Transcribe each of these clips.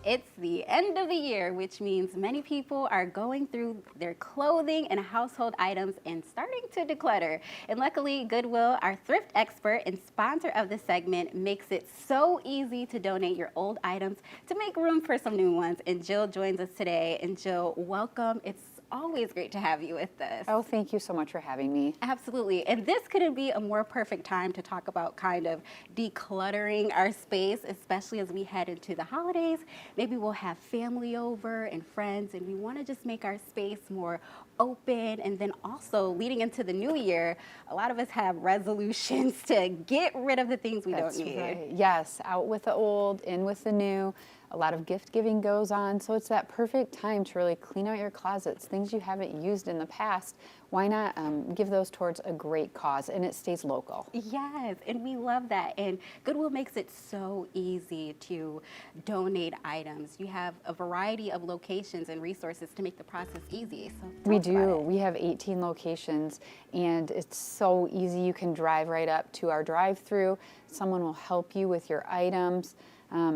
It's the end of the year, which means many people are going through their clothing and household items and starting to declutter. And luckily, Goodwill, our thrift expert and sponsor of the segment, makes it so easy to donate your old items to make room for some new ones. And Jill joins us today. And Jill, welcome. It's always great to have you with us. Oh, thank you so much for having me. Absolutely. And this couldn't be a more perfect time to talk about kind of decluttering our space, especially as we head into the holidays. Maybe we'll have family over and friends, and we want to just make our space more open. And then also leading into the new year, a lot of us have resolutions to get rid of the things we don't need. Right. Yes, out with the old, in with the new. A lot of gift giving goes on, so it's that perfect time to really clean out your closets, things you haven't used in the past. Why not give those towards a great cause, and it stays local. Yes, and we love that. And Goodwill makes it so easy to donate items. You have a variety of locations and resources to make the process easy. So We do. We have 18 locations, and it's so easy. You can drive right up to our drive-through. Someone will help you with your items.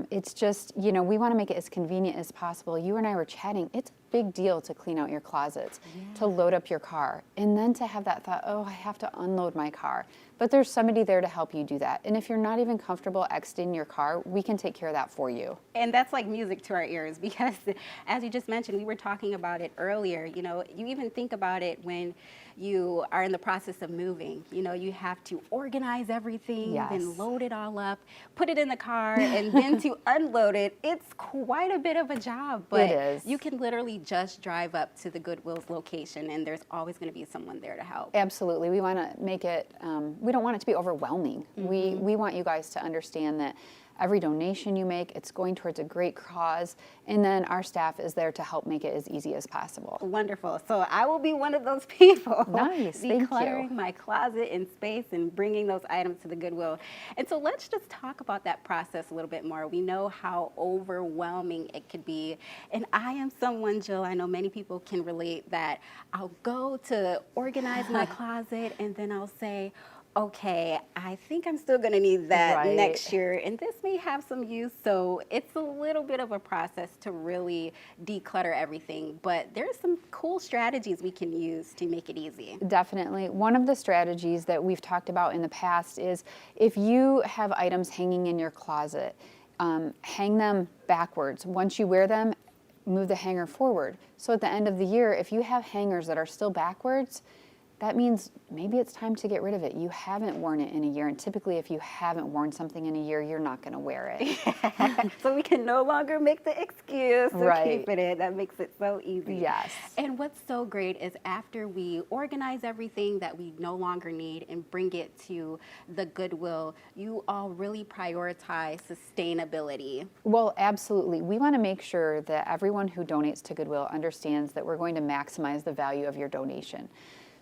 It's just, we want to make it as convenient as possible. You and I were chatting. It's a big deal to clean out your closets, to load up your car, and then to have that thought, oh, I have to unload my car. But there's somebody there to help you do that. And if you're not even comfortable exiting your car, we can take care of that for you. And that's like music to our ears because, as you just mentioned, we were talking about it earlier. You even think about it when you are in the process of moving. You have to organize everything, then load it all up, put it in the car, and then to unload it. It's quite a bit of a job, but it is. You can literally just drive up to the Goodwill's location, and there's always going to be someone there to help. Absolutely. We want to make it, we don't want it to be overwhelming. We want you guys to understand that every donation you make, it's going towards a great cause, and then our staff is there to help make it as easy as possible. Wonderful. So I will be one of those people. Nice. Thank you. Decluttering my closet and space and bringing those items to the Goodwill. And so let's just talk about that process a little bit more. We know how overwhelming it could be. And I am someone, Jill, I know many people can relate that I'll go to organize my closet and then I'll say, okay, I think I'm still going to need that next year, and this may have some use, so it's a little bit of a process to really declutter everything, but there's some cool strategies we can use to make it easy. Definitely. One of the strategies that we've talked about in the past is if you have items hanging in your closet, hang them backwards. Once you wear them, move the hanger forward. So at the end of the year, if you have hangers that are still backwards, that means maybe it's time to get rid of it. You haven't worn it in a year, and typically if you haven't worn something in a year, you're not going to wear it. So we can no longer make the excuse of keeping it. That makes it so easy. Yes. And what's so great is after we organize everything that we no longer need and bring it to the Goodwill, you all really prioritize sustainability. Well, absolutely. We want to make sure that everyone who donates to Goodwill understands that we're going to maximize the value of your donation.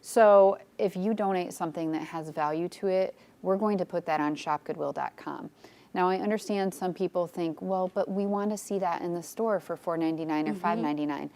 So if you donate something that has value to it, we're going to put that on shopgoodwill.com. Now, I understand some people think, well, but we want to see that in the store for $4.99 or $5.99.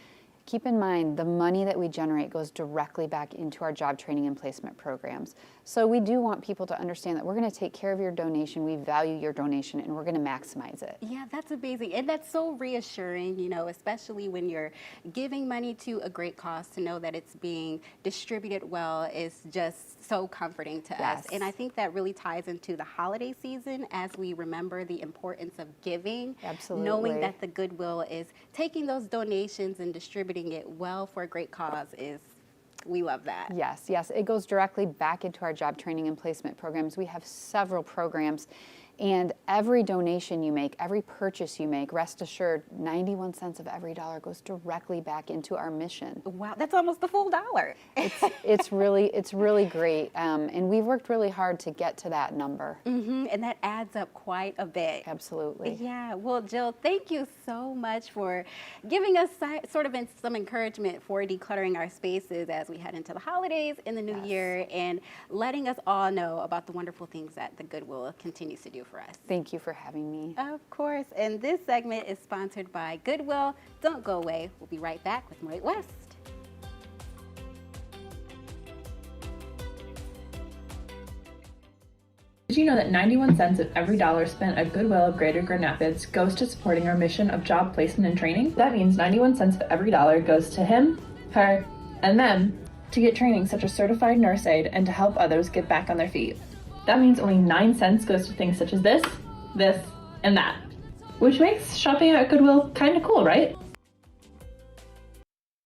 Keep in mind, the money that we generate goes directly back into our job training and placement programs. So we do want people to understand that we're going to take care of your donation, we value your donation, and we're going to maximize it. Yeah, that's amazing. And that's so reassuring, especially when you're giving money to a great cause, to know that it's being distributed well is just so comforting to us. And I think that really ties into the holiday season as we remember the importance of giving. Absolutely. Knowing that the Goodwill is taking those donations and distributing it well for a great cause we love that. Yes, it goes directly back into our job training and placement programs. We have several programs, and every donation you make, every purchase you make, rest assured, 91 cents of every dollar goes directly back into our mission. Wow, that's almost the full dollar. It's really great, and we've worked really hard to get to that number. And that adds up quite a bit. Absolutely. Yeah. Well, Jill, thank you so much for giving us sort of some encouragement for decluttering our spaces as we head into the holidays and the new year, and letting us all know about the wonderful things that the Goodwill continues to do for us. Thank you for having me. Of course. And this segment is sponsored by Goodwill. Don't go away. We'll be right back with Right West. Did you know that 91 cents of every dollar spent at Goodwill of Greater Grand Rapids goes to supporting our mission of job placement and training? That means 91 cents of every dollar goes to him, her, and them to get training such as certified nurse aid and to help others get back on their feet. That means only 9 cents goes to things such as this, and that. Which makes shopping at Goodwill kind of cool, right?